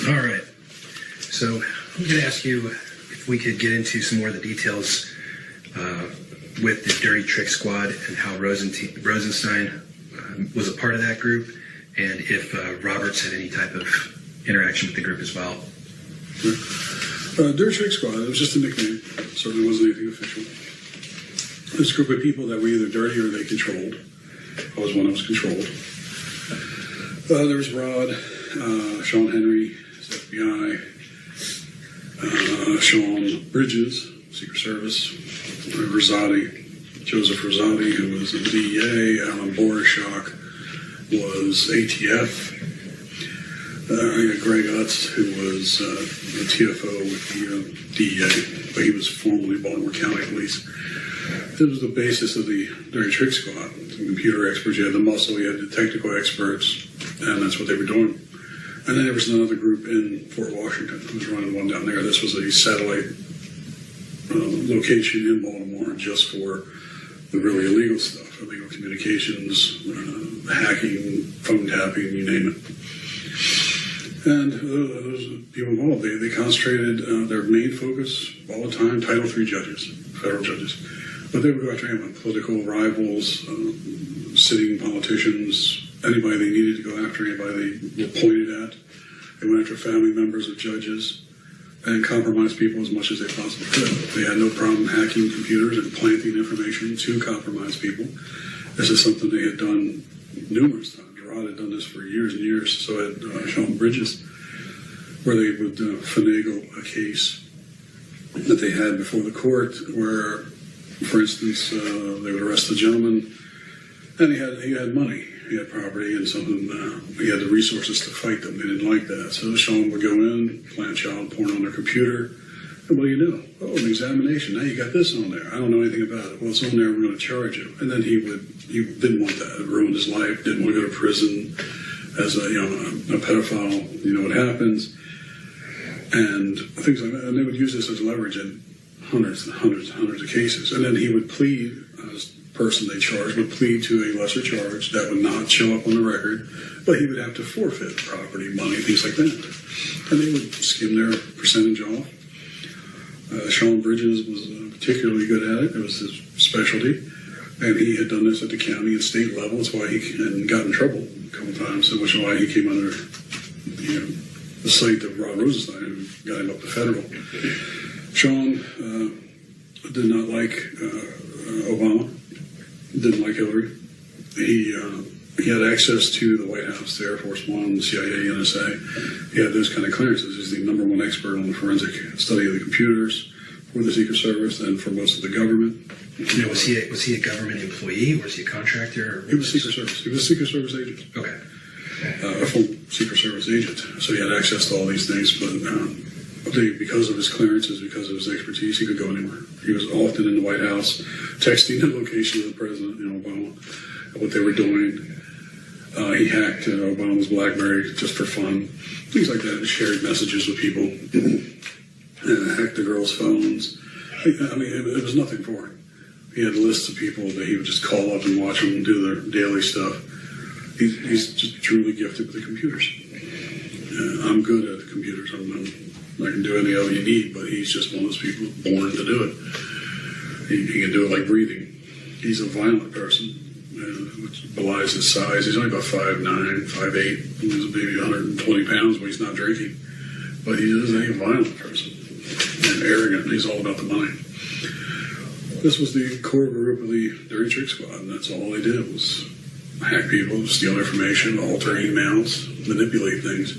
All right. So I'm going to ask you if we could get into some more of the details with the Dirty Trick Squad and how Rosenstein was a part of that group, and if Roberts had any type of interaction with the group as well. Dirty Trick Squad, it was just a nickname. It certainly wasn't anything official. It was a group of people that were either dirty or they controlled. I was one that was controlled. There was Rod, Sean Henry, FBI, Sean Bridges, Secret Service, Joseph Rosati, who was in the DEA, Alan Borishock was ATF, Greg Utz, who was the TFO with the DEA, but he was formerly Baltimore County Police. This was the basis of the Dirty Trick Squad. The computer experts, you had the muscle, you had the technical experts, and that's what they were doing. And then there was another group in Fort Washington who was running one down there. This was a satellite location in Baltimore just for the really illegal stuff, illegal communications, hacking, phone tapping, you name it. And those people involved, they concentrated their main focus all the time, Title III judges, federal judges. But they would go after anyone, political rivals, sitting politicians, anybody they needed to go after, anybody they were pointed at. They went after family members of judges and compromised people as much as they possibly could. They had no problem hacking computers and planting information to compromise people. This is something they had done numerous times. Rod had done this for years and years. So had Sean Bridges, where they would finagle a case that they had before the court where, for instance, they would arrest the gentleman and he had money. He had property and something. He had the resources to fight them. They didn't like that. So Sean would go in, plant child porn on their computer. And what do you do? Oh, an examination. Now you got this on there. I don't know anything about it. Well, it's on there. We're going to charge you. And then he didn't want that. It ruined his life. Didn't want to go to prison as a pedophile. You know what happens. And things like that. And they would use this as leverage in hundreds and hundreds and hundreds of cases. And then he would plead, as person they charged would plead to a lesser charge that would not show up on the record, but he would have to forfeit property, money, things like that. And they would skim their percentage off. Sean Bridges was particularly good at it. It was his specialty. And he had done this at the county and state level. That's why he got in trouble a couple times, so much why he came under the sight of Rod Rosenstein, who got him up to federal. Sean did not like Obama. Didn't like Hillary. He had access to the White House, the Air Force One, the CIA, NSA. He had those kind of clearances. He's the #1 expert on the forensic study of the computers for the Secret Service and for most of the government. Now, was he a government employee or was he a contractor? He was Secret Service. He was a Secret Service agent. Okay. A full Secret Service agent. So he had access to all these things, but because of his clearances, because of his expertise, he could go anywhere. He was often in the White House, texting the location of the president, Obama, and what they were doing. He hacked Obama's BlackBerry just for fun, things like that. He shared messages with people, hacked the girls' phones. I mean, it was nothing for him. He had lists of people that he would just call up and watch them do their daily stuff. He's just truly gifted with the computers. I'm good at the computers. I can do any of it you need, but he's just one of those people born to do it. He can do it like breathing. He's a violent person, which belies his size. He's only about 5'9", 5'8". He's maybe 120 pounds when he's not drinking. But he is a violent person and arrogant. He's all about the money. This was the core group of the Dirty Trick Squad, and that's all they did was hack people, steal information, alter emails, manipulate things,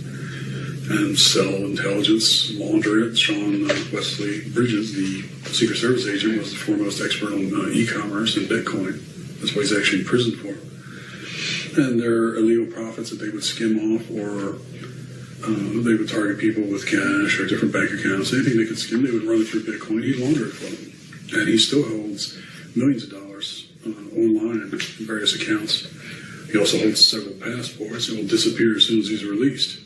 and sell intelligence, launder it. Sean Wesley Bridges, the Secret Service agent, was the foremost expert on e-commerce and Bitcoin. That's what he's actually in prison for. And there are illegal profits that they would skim off, or they would target people with cash or different bank accounts. Anything they could skim, they would run it through Bitcoin. He'd launder it for them. And he still holds millions of dollars online in various accounts. He also holds several passports and will disappear as soon as he's released.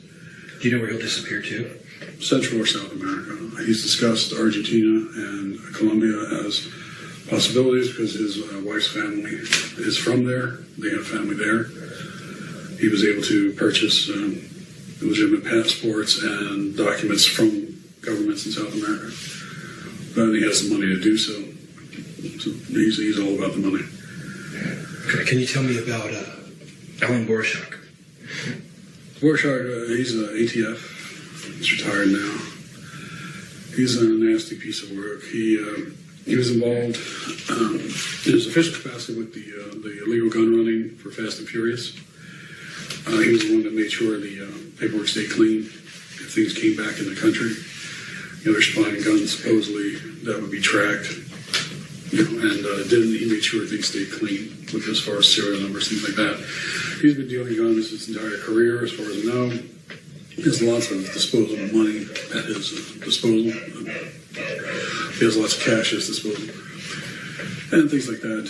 Do you know where he'll disappear to? Central or South America. He's discussed Argentina and Colombia as possibilities because his wife's family is from there. They have family there. He was able to purchase legitimate passports and documents from governments in South America. But he has the money to do so. So he's all about the money. Okay, can you tell me about Alan Borshak? Borshak, he's an ATF. He's retired now. He's a nasty piece of work. He was involved in his official capacity with the illegal gun running for Fast and Furious. He was the one that made sure the paperwork stayed clean if things came back in the country. They're supplying guns supposedly that would be tracked. And he made sure things stayed clean with as far as serial numbers, things like that. He's been dealing guns his entire career, as far as I know. He has lots of disposable money at his disposal. He has lots of cash at his disposal. And things like that.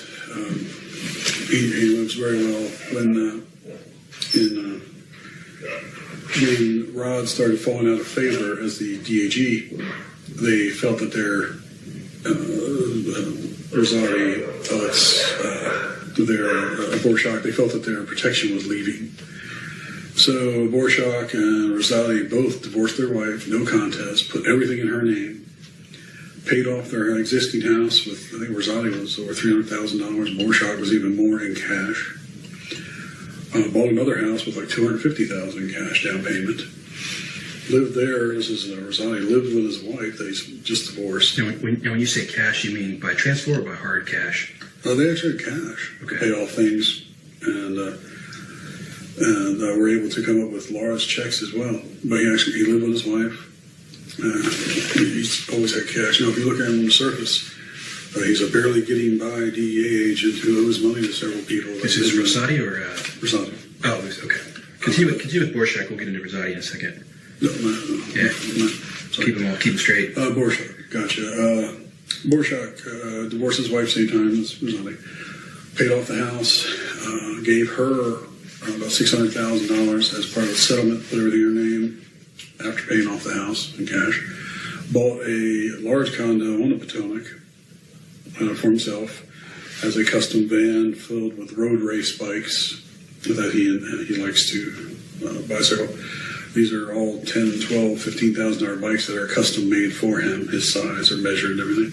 He lives very well. When Rod started falling out of favor as the DAG, they felt that their Rosati, Borshak, they felt that their protection was leaving. So Borshak and Rosati both divorced their wife, no contest, put everything in her name, paid off their existing house with, I think Rosati was over $300,000, Borshak was even more in cash. Bought another house with like $250,000 in cash down payment. Lived there. This is Rosati lived with his wife that he's just divorced. When you say cash, you mean by transfer or by hard cash? They actually had cash. Okay. Pay off things, and were able to come up with large checks as well. But he lived with his wife. He's always had cash. If you look at him on the surface, he's a barely getting by DEA agent who owes money to several people. This is Rosati or? Rosati. Oh, okay. Continue with Borshak. We'll get into Rosati in a second. No. Yeah. Keep them straight. Borshak, gotcha. Borshak divorced his wife same time as Rosati. Paid off the house. Gave her about $600,000 as part of the settlement. Put everything in her name after paying off the house in cash. Bought a large condo on the Potomac for himself as a custom van filled with road race bikes that he likes to bicycle. These are all $10,000, $12,000, $15,000 bikes that are custom made for him. His size are measured and everything.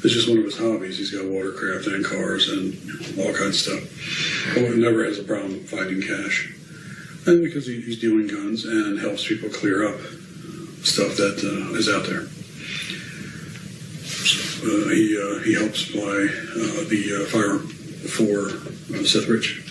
It's just one of his hobbies. He's got watercraft and cars and all kinds of stuff. But never has a problem finding cash. And because he's dealing guns and helps people clear up stuff that is out there. So, he helps supply the firearm for Seth Rich.